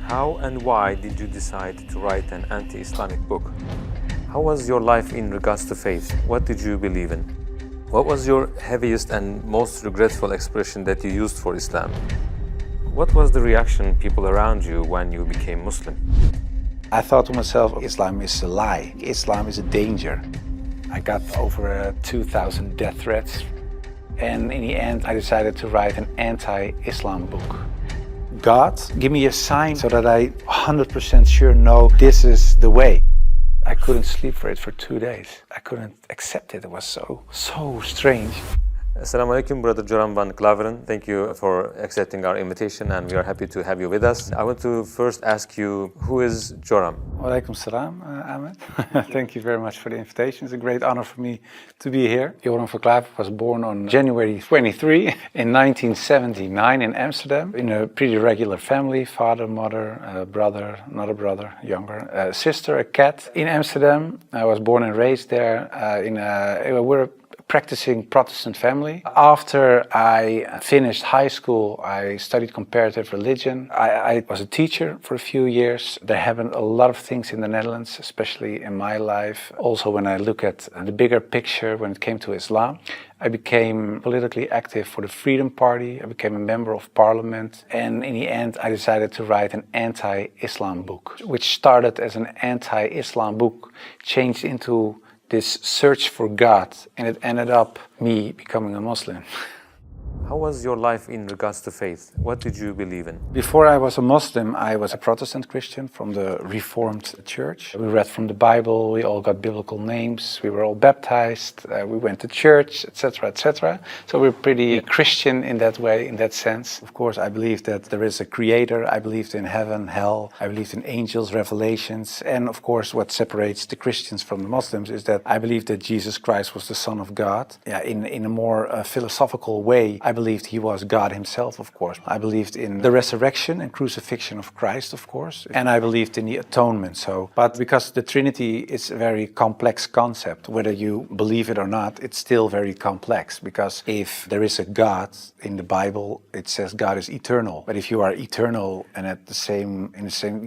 How and why did you decide to write an anti-Islamic book? How was your life in regards to faith? What did you believe in? What was your heaviest and most regretful expression that you used for Islam? What was the reaction people around you when you became Muslim? I thought to myself, Islam is a lie. Islam is a danger. I got over 2,000 death threats. And in the end, I decided to write an anti-Islam book. God, give me a sign so that I 100% sure know this is the way. I couldn't sleep for it for 2 days. I couldn't accept it. It was so strange. Assalamu alaikum, brother Joram van Klavaren. Thank you for accepting our invitation, and we are happy to have you with us. I want to first ask you, who is Joram? Walaikum salam, Ahmed. Thank you very much for the invitation. It's a great honor for me to be here. Joram van Klavaren was born on January 23 in 1979 in Amsterdam, in a pretty regular family, father, mother, brother, another brother, younger, sister, a cat. In Amsterdam, I was born and raised there. We're a practicing Protestant family. After I finished high school, I studied comparative religion. I was a teacher for a few years. There happened a lot of things in the Netherlands, especially in my life. Also, when I look at the bigger picture when it came to Islam, I became politically active for the Freedom Party. I became a member of parliament. And in the end, I decided to write an anti-Islam book, which started as an anti-Islam book, changed into this search for God, and it ended up me becoming a Muslim. How was your life in regards to faith? What did you believe in? Before I was a Muslim, I was a Protestant Christian from the Reformed Church. We read from the Bible, we all got biblical names, we were all baptized, we went to church, etc., etc. So we're pretty Christian in that way, in that sense. Of course, I believed that there is a creator, I believed in heaven, hell, I believed in angels, revelations, and of course what separates the Christians from the Muslims is that I believe that Jesus Christ was the Son of God. In a more philosophical way, I believed he was God himself, of course. I believed in the resurrection and crucifixion of Christ, of course. And I believed in the atonement. But because the Trinity is a very complex concept, whether you believe it or not, it's still very complex. Because if there is a God in the Bible, it says God is eternal. But if you are eternal and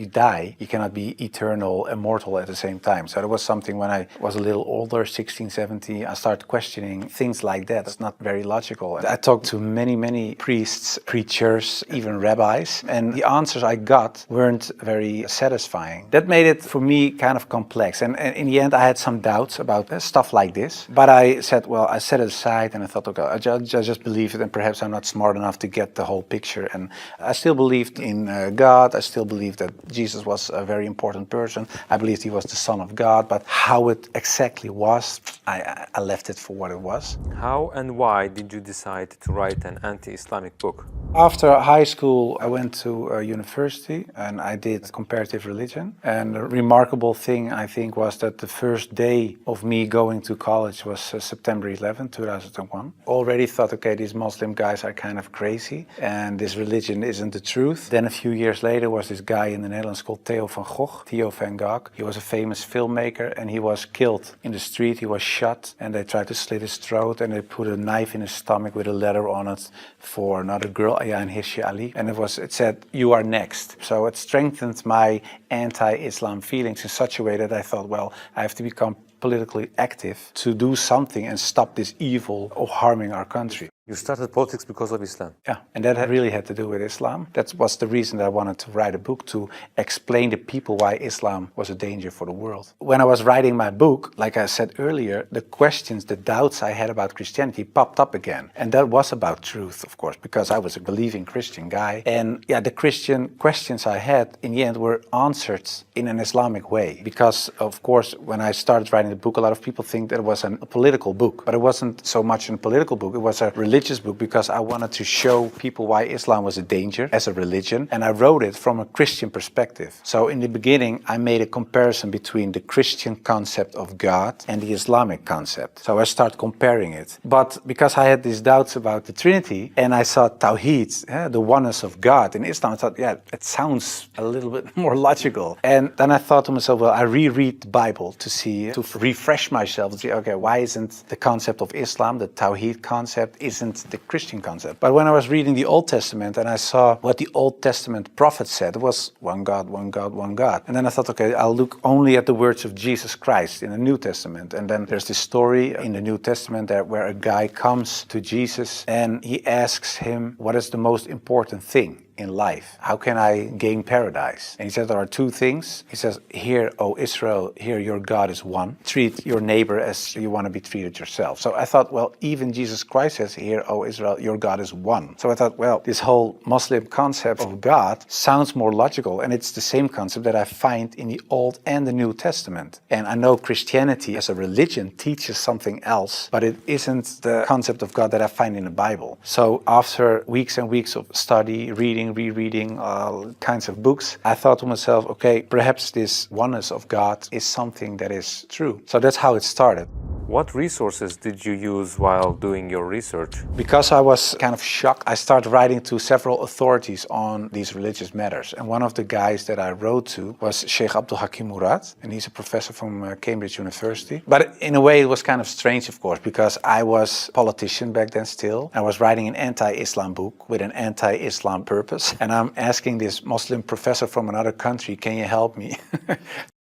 you die, you cannot be eternal, immortal at the same time. So that was something when I was a little older, 16, 17, I started questioning things like that. It's not very logical. I talked to many priests, preachers, even rabbis, and the answers I got weren't very satisfying. That made it for me kind of complex, and in the end I had some doubts about stuff like this, but I said, well, I set it aside and I thought, okay, I just believe it, and perhaps I'm not smart enough to get the whole picture. And I still believed in God. I still believed that Jesus was a very important person. I believed he was the Son of God, but how it exactly was, I left it for what it was. How and why did you decide to write an anti-Islamic book? After high school, I went to university and I did comparative religion. And the remarkable thing, I think, was that the first day of me going to college was September 11, 2001. Already thought, okay, these Muslim guys are kind of crazy and this religion isn't the truth. Then a few years later was this guy in the Netherlands called Theo van Gogh. He was a famous filmmaker and he was killed in the street. He was shot and they tried to slit his throat and they put a knife in his stomach with a letter on it for another girl, Ayaan Hirsi Ali, and it said, "You are next." So it strengthened my anti-Islam feelings in such a way that I thought, well, I have to become politically active to do something and stop this evil of harming our country. You started politics because of Islam? Yeah, and that really had to do with Islam. That was the reason that I wanted to write a book, to explain to people why Islam was a danger for the world. When I was writing my book, like I said earlier, the questions, the doubts I had about Christianity popped up again. And that was about truth, of course, because I was a believing Christian guy. And yeah, the Christian questions I had in the end were answered in an Islamic way. Because, of course, when I started writing the book, a lot of people think that it was a political book. But it wasn't so much a political book, it was a religious book, because I wanted to show people why Islam was a danger as a religion, and I wrote it from a Christian perspective. So in the beginning I made a comparison between the Christian concept of God and the Islamic concept. So I started comparing it. But because I had these doubts about the Trinity and I saw Tawhid, the oneness of God in Islam, I thought, yeah, it sounds a little bit more logical. And then I thought to myself, well, I reread the Bible to refresh myself, to see, okay, why isn't the concept of Islam, the Tawhid concept, isn't isn't the Christian concept. But when I was reading the Old Testament and I saw what the Old Testament prophets said, it was one God, one God, one God. And then I thought, okay, I'll look only at the words of Jesus Christ in the New Testament. And then there's this story in the New Testament where a guy comes to Jesus and he asks him, what is the most important thing in life? How can I gain paradise? And he says there are two things. He says, hear, O Israel, hear your God is one. Treat your neighbor as you want to be treated yourself. So I thought, well, even Jesus Christ says, hear, O Israel, your God is one. So I thought, well, this whole Muslim concept of God sounds more logical, and it's the same concept that I find in the Old and the New Testament. And I know Christianity as a religion teaches something else, but it isn't the concept of God that I find in the Bible. So after weeks and weeks of study, rereading all kinds of books, I thought to myself, okay, perhaps this oneness of God is something that is true. So that's how it started. What resources did you use while doing your research? Because I was kind of shocked, I started writing to several authorities on these religious matters. And one of the guys that I wrote to was Sheikh Abdul Hakim Murad, and he's a professor from Cambridge University. But in a way, it was kind of strange, of course, because I was a politician back then still. I was writing an anti-Islam book with an anti-Islam purpose. And I'm asking this Muslim professor from another country, can you help me?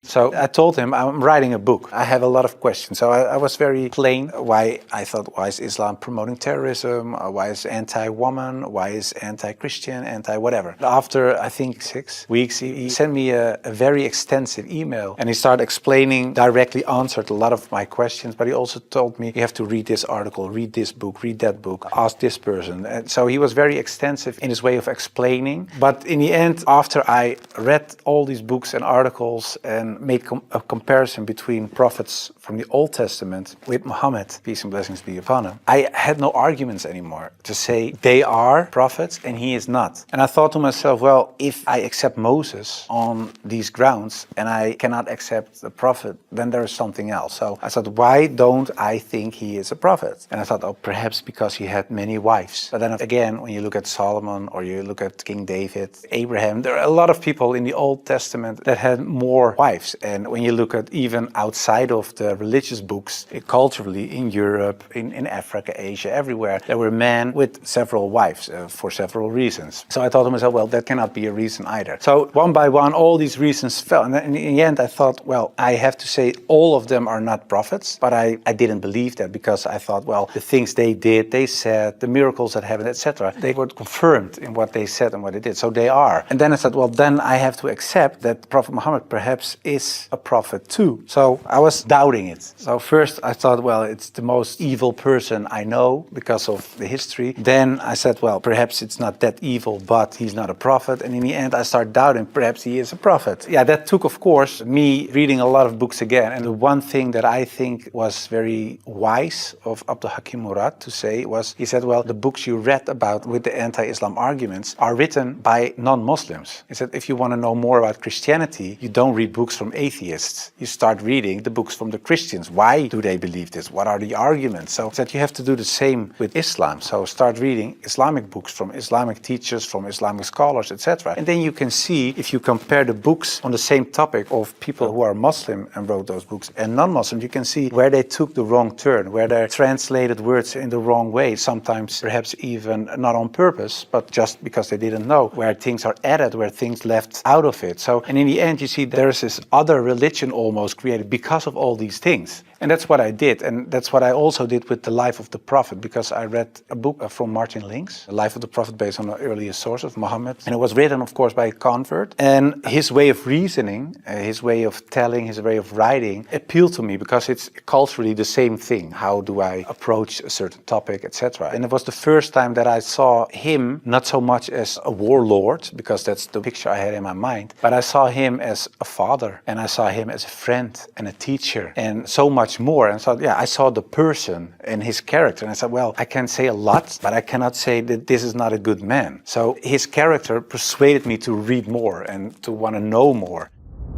So I told him, I'm writing a book. I have a lot of questions. So I was very plain why I thought, why is Islam promoting terrorism? Why is anti-woman? Why is anti-Christian? Anti-whatever. After, I think, 6 weeks, he sent me a very extensive email. And he started explaining, directly answered a lot of my questions. But he also told me, you have to read this article, read this book, read that book, ask this person. And so he was very extensive in his way of explaining. But in the end, after I read all these books and articles and made a comparison between prophets from the Old Testament with Muhammad, peace and blessings be upon him, I had no arguments anymore to say they are prophets and he is not. And I thought to myself, well, if I accept Moses on these grounds and I cannot accept the prophet, then there is something else. So I thought, why don't I think he is a prophet? And I thought, oh, perhaps because he had many wives. But then again, when you look at Solomon or you look at King David, Abraham, there are a lot of people in the Old Testament that had more wives. And when you look at even outside of the religious books, culturally in Europe, in Africa, Asia, everywhere, there were men with several wives for several reasons. So I thought to myself, well, that cannot be a reason either. So one by one, all these reasons fell. And in the end, I thought, well, I have to say all of them are not prophets. But I didn't believe that because I thought, well, the things they did, they said, the miracles that happened, etc., they were confirmed in what they said and what they did. So they are. And then I said, well, then I have to accept that Prophet Muhammad perhaps is a prophet too. So I was doubting it. So first I thought, well, it's the most evil person I know because of the history. Then I said, well, perhaps it's not that evil, but he's not a prophet. And in the end I started doubting, perhaps he is a prophet. Yeah, that took, of course, me reading a lot of books again. And the one thing that I think was very wise of Abdul Hakim Murad to say was, he said, well, the books you read about with the anti-Islam arguments are written by non-Muslims. He said, if you want to know more about Christianity, you don't read books from atheists. You start reading the books from the Christians. Why do they believe this? What are the arguments? So that you have to do the same with Islam. So start reading Islamic books from Islamic teachers, from Islamic scholars, etc. And then you can see, if you compare the books on the same topic of people who are Muslim and wrote those books and non-Muslim, you can see where they took the wrong turn, where they translated words in the wrong way, sometimes perhaps even not on purpose, but just because they didn't know, where things are added, where things left out of it. So, and in the end, you see there's this other religion almost created because of all these things. And that's what I did. And that's what I also did with the life of the Prophet, because I read a book from Martin Links, The Life of the Prophet, based on the earliest source of Muhammad. And it was written, of course, by a convert. And his way of reasoning, his way of telling, his way of writing appealed to me because it's culturally the same thing. How do I approach a certain topic, etc. And it was the first time that I saw him not so much as a warlord, because that's the picture I had in my mind, but I saw him as a father, and I saw him as a friend and a teacher, and so much more. And so, yeah, I saw the person and his character, and I said, well, I can say a lot, but I cannot say that this is not a good man. So his character persuaded me to read more and to want to know more.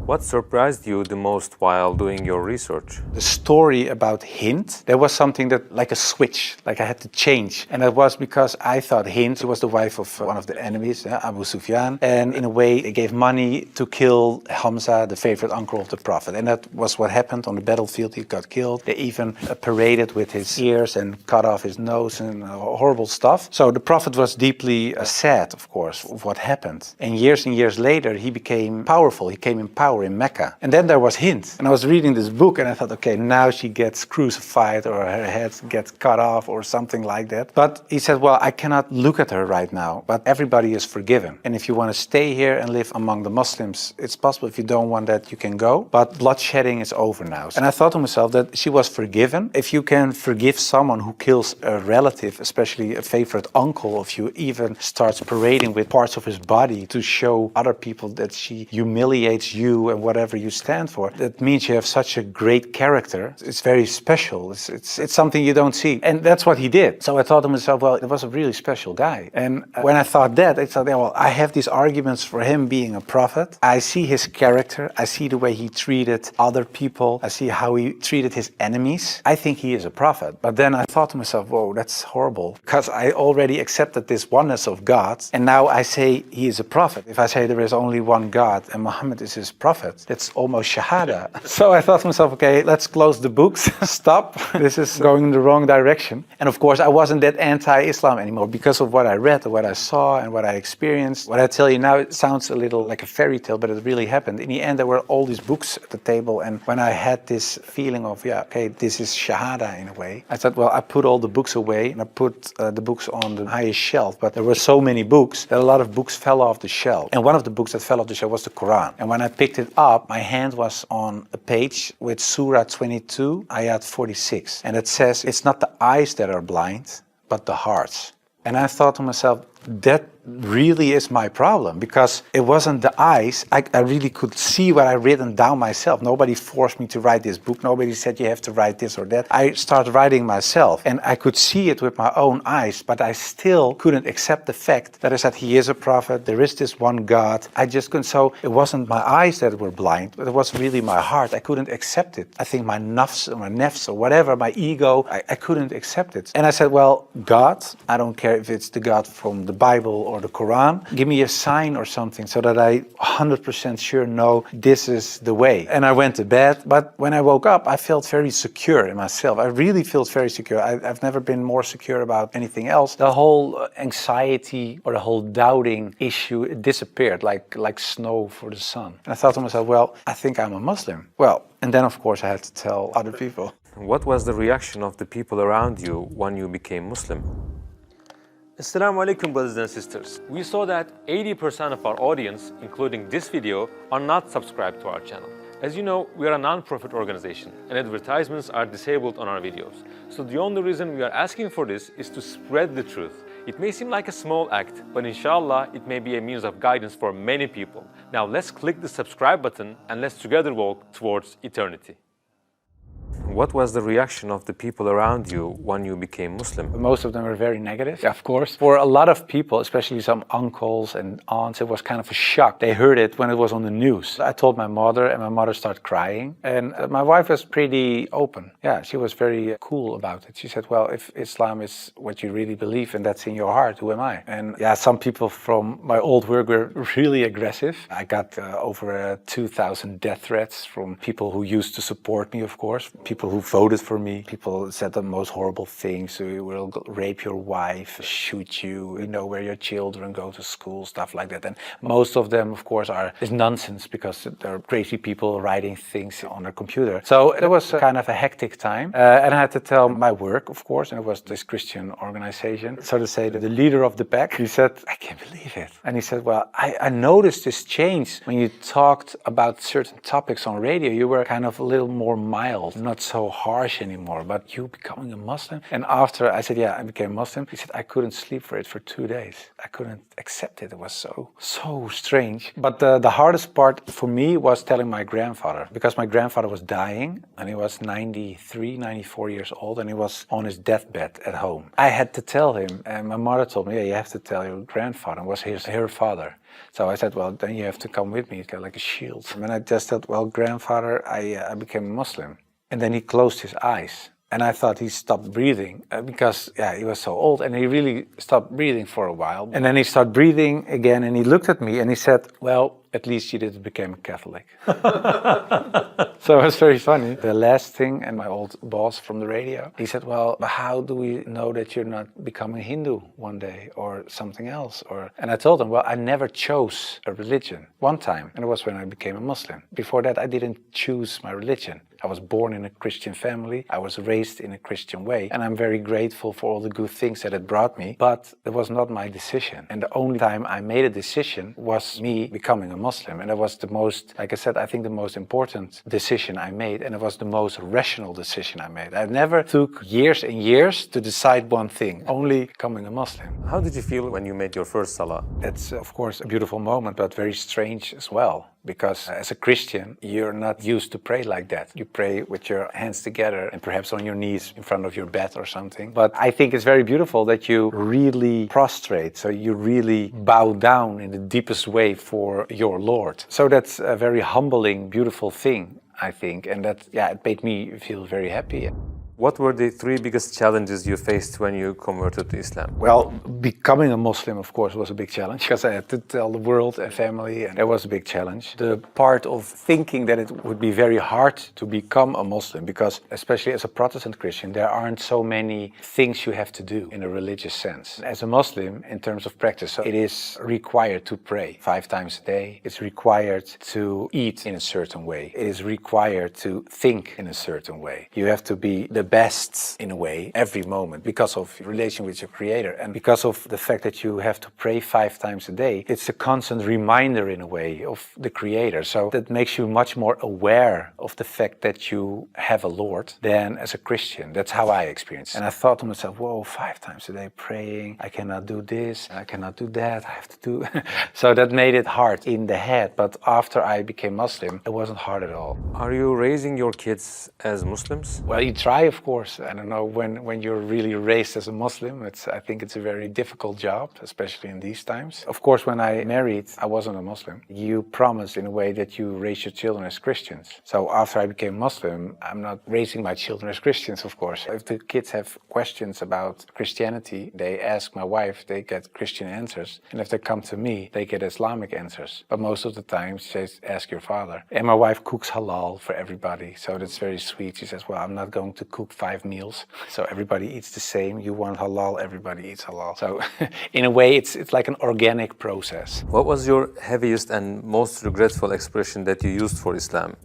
What surprised you the most while doing your research? The story about Hind, there was something that, like a switch, like I had to change. And that was because I thought Hind was the wife of one of the enemies, Abu Sufyan. And in a way, they gave money to kill Hamza, the favorite uncle of the Prophet. And that was what happened on the battlefield. He got killed. They even paraded with his ears and cut off his nose and horrible stuff. So the Prophet was deeply sad, of course, of what happened. And years later, he became powerful. He came in power in Mecca. And then there was Hind. And I was reading this book and I thought, okay, now she gets crucified or her head gets cut off or something like that. But he said, well, I cannot look at her right now, but everybody is forgiven. And if you want to stay here and live among the Muslims, it's possible. If you don't want that, you can go. But bloodshedding is over now. And I thought to myself that she was forgiven. If you can forgive someone who kills a relative, especially a favorite uncle of you, even starts parading with parts of his body to show other people that she humiliates you and whatever you stand for, that means you have such a great character. It's very special. It's something you don't see. And that's what he did. So I thought to myself, well, it was a really special guy. And when I thought that, I thought, well, I have these arguments for him being a prophet. I see his character. I see the way he treated other people. I see how he treated his enemies. I think he is a prophet. But then I thought to myself, whoa, that's horrible. Because I already accepted this oneness of God. And now I say he is a prophet. If I say there is only one God and Muhammad is his prophet, that's almost shahada. So I thought to myself, okay, let's close the books. Stop. This is going in the wrong direction. And of course, I wasn't that anti-Islam anymore because of what I read, what I saw, and what I experienced. What I tell you now, it sounds a little like a fairy tale, but it really happened. In the end, there were all these books at the table. And when I had this feeling of, yeah, okay, this is shahada in a way, I thought, well, I put all the books away and I put the books on the highest shelf. But there were so many books that a lot of books fell off the shelf. And one of the books that fell off the shelf was the Quran. And when I picked it up, my hand was on a page with Surah 22, Ayat 46. And it says, it's not the eyes that are blind, but the hearts. And I thought to myself, that really is my problem, because it wasn't the eyes. I really could see what I written down myself. Nobody forced me to write this book. Nobody said you have to write this or that. I started writing myself and I could see it with my own eyes, but I still couldn't accept the fact that I said he is a prophet, there is this one God. I just couldn't. So it wasn't my eyes that were blind, but it was really my heart. I couldn't accept it. I think my nafs or whatever, my ego, I couldn't accept it. And I said, well, God, I don't care if it's the God from the Bible or the Quran, give me a sign or something so that I 100% sure know this is the way. And I went to bed, but when I woke up, I felt very secure in myself. I really felt very secure. I've never been more secure about anything else. The whole anxiety or the whole doubting issue, it disappeared like snow for the sun. And I thought to myself, well, I think I'm a Muslim. Well, and then of course I had to tell other people. What was the reaction of the people around you when you became Muslim? Assalamu alaikum, brothers and sisters. We saw that 80% of our audience, including this video, are not subscribed to our channel. As you know, we are a non-profit organization and advertisements are disabled on our videos. So the only reason we are asking for this is to spread the truth. It may seem like a small act, but inshallah, it may be a means of guidance for many people. Now let's click the subscribe button and let's together walk towards eternity. What was the reaction of the people around you when you became Muslim? Most of them were very negative, of course. For a lot of people, especially some uncles and aunts, it was kind of a shock. They heard it when it was on the news. I told my mother and my mother started crying. And my wife was pretty open. Yeah, she was very cool about it. She said, well, if Islam is what you really believe and that's in your heart, who am I? And yeah, some people from my old work were really aggressive. I got over 2,000 death threats from people who used to support me, of course. People who voted for me. People said the most horrible things. We will rape your wife, shoot you, we know where your children go to school, stuff like that. And most of them, of course, is nonsense because they're crazy people writing things on their computer. So it was kind of a hectic time. And I had to tell my work, of course, and it was this Christian organization. So to say, the leader of the pack, he said, I can't believe it. And he said, well, I noticed this change when you talked about certain topics on radio. You were kind of a little more mild, not so harsh anymore, but you becoming a Muslim? And after I said, yeah, I became Muslim, he said, I couldn't sleep for it for 2 days. I couldn't accept it. It was so strange. But the hardest part for me was telling my grandfather, because my grandfather was dying and he was 93, 94 years old and he was on his deathbed at home. I had to tell him, and my mother told me, yeah, you have to tell your grandfather. It was her father. So I said, well, then you have to come with me. It's got like a shield. And I just said, well, grandfather, I became a Muslim. And then he closed his eyes. And I thought he stopped breathing because, yeah, he was so old. And he really stopped breathing for a while. And then he started breathing again. And he looked at me and he said, well, at least you didn't become a Catholic. So it was very funny. The last thing, and my old boss from the radio, he said, well, how do we know that you're not becoming Hindu one day or something else? And I told him, well, I never chose a religion one time. And it was when I became a Muslim. Before that, I didn't choose my religion. I was born in a Christian family. I was raised in a Christian way. And I'm very grateful for all the good things that it brought me. But it was not my decision. And the only time I made a decision was me becoming a Muslim. And it was the most, like I said, I think the most important decision I made. And it was the most rational decision I made. I never took years and years to decide one thing, only becoming a Muslim. How did you feel when you made your first salah? That's, of course, a beautiful moment, but very strange as well. Because as a Christian, you're not used to pray like that. You pray with your hands together and perhaps on your knees in front of your bed or something. But I think it's very beautiful that you really prostrate. So you really bow down in the deepest way for your Lord. So that's a very humbling, beautiful thing, I think. And that, yeah, it made me feel very happy. What were the 3 biggest challenges you faced when you converted to Islam? Well, becoming a Muslim, of course, was a big challenge because I had to tell the world and family, and that was a big challenge. The part of thinking that it would be very hard to become a Muslim because, especially as a Protestant Christian, there aren't so many things you have to do in a religious sense. As a Muslim, in terms of practice, so it is required to pray 5 times a day. It's required to eat in a certain way. It is required to think in a certain way. You have to be the best in a way every moment because of your relation with your Creator and because of the fact that you have to pray 5 times a day. It's a constant reminder in a way of the Creator. So that makes you much more aware of the fact that you have a Lord than as a Christian. That's how I experience it. And I thought to myself, whoa, 5 times a day praying, I cannot do this, I cannot do that, I have to do. So that made it hard in the head. But after I became Muslim, it wasn't hard at all. Are you raising your kids as Muslims? Well, you try, of course. I don't know, when you're really raised as a Muslim, I think it's a very difficult job, especially in these times. Of course, when I married, I wasn't a Muslim. You promise in a way that you raise your children as Christians. So after I became Muslim, I'm not raising my children as Christians, of course. If the kids have questions about Christianity, they ask my wife, they get Christian answers. And if they come to me, they get Islamic answers. But most of the time, she says, ask your father. And my wife cooks halal for everybody. So that's very sweet. She says, well, I'm not going to cook 5 meals, so everybody eats the same. You want halal, everybody eats halal. So in a way, it's like an organic process. What was your heaviest and most regretful expression that you used for Islam?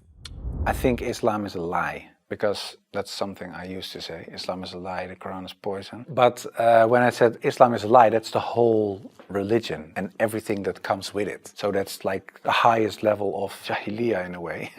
I think Islam is a lie, because that's something I used to say. Islam is a lie, the Quran is poison. But when I said Islam is a lie, that's the whole religion and everything that comes with it. So that's like the highest level of jahiliyyah in a way.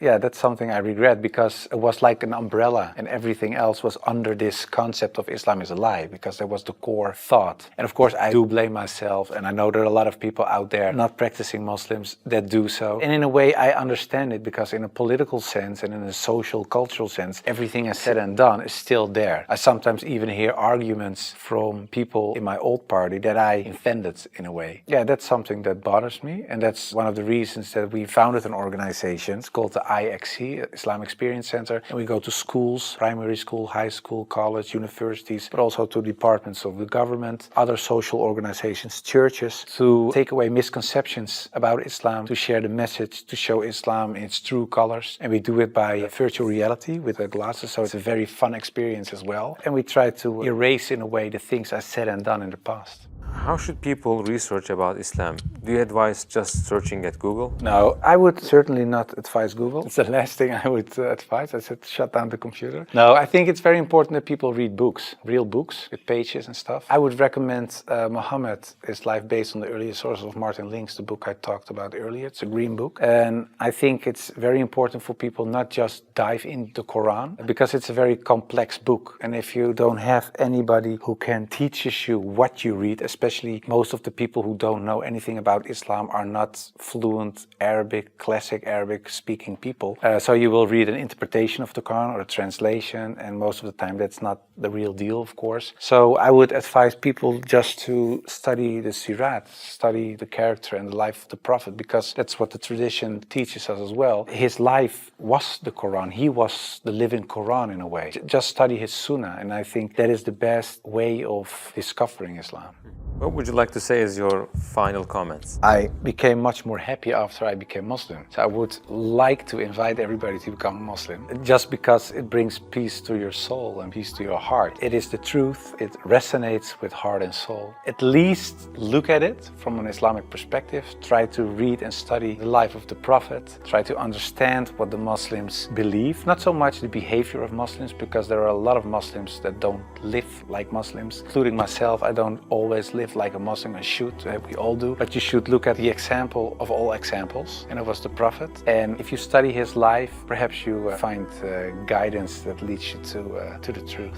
Yeah, that's something I regret because it was like an umbrella and everything else was under this concept of Islam is a lie because that was the core thought. And of course I do blame myself, and I know there are a lot of people out there not practicing Muslims that do so. And in a way I understand it because in a political sense and in a social, cultural sense, everything I said and done is still there. I sometimes even hear arguments from people in my old party that I offended in a way. Yeah, that's something that bothers me, and that's one of the reasons that we founded an organization. It's called the IXC, Islam Experience Center, and we go to schools, primary school, high school, college, universities, but also to departments of the government, other social organizations, churches, to take away misconceptions about Islam, to share the message, to show Islam in its true colors. And we do it by virtual reality with the glasses, so it's a very fun experience as well. And we try to erase in a way the things I said and done in the past. How should people research about Islam? Do you advise just searching at Google? No, I would certainly not advise Google. It's the last thing I would advise. I said shut down the computer. No, I think it's very important that people read books, real books with pages and stuff. I would recommend Muhammad, His Life Based on the Earlier Sources of Martin Link's, the book I talked about earlier. It's a green book. And I think it's very important for people not just dive into the Quran, because it's a very complex book. And if you don't have anybody who can teach you what you read, especially most of the people who don't know anything about Islam are not fluent Arabic, classic Arabic speaking people. So you will read an interpretation of the Quran or a translation, and most of the time that's not the real deal, of course. So I would advise people just to study the Sirat, study the character and the life of the Prophet, because that's what the tradition teaches us as well. His life was the Quran. He was the living Quran in a way. Just study his Sunnah, and I think that is the best way of discovering Islam. What would you like to say as your final comments? I became much more happy after I became Muslim. So I would like to invite everybody to become a Muslim, just because it brings peace to your soul and peace to your heart. It is the truth. It resonates with heart and soul. At least look at it from an Islamic perspective. Try to read and study the life of the Prophet. Try to understand what the Muslims believe. Not so much the behavior of Muslims, because there are a lot of Muslims that don't live like Muslims, including myself. I don't always live like a Muslim. I should, we all do, but you should look at the example of all examples, and it was the Prophet. And if you study his life, perhaps you find guidance that leads you to the truth.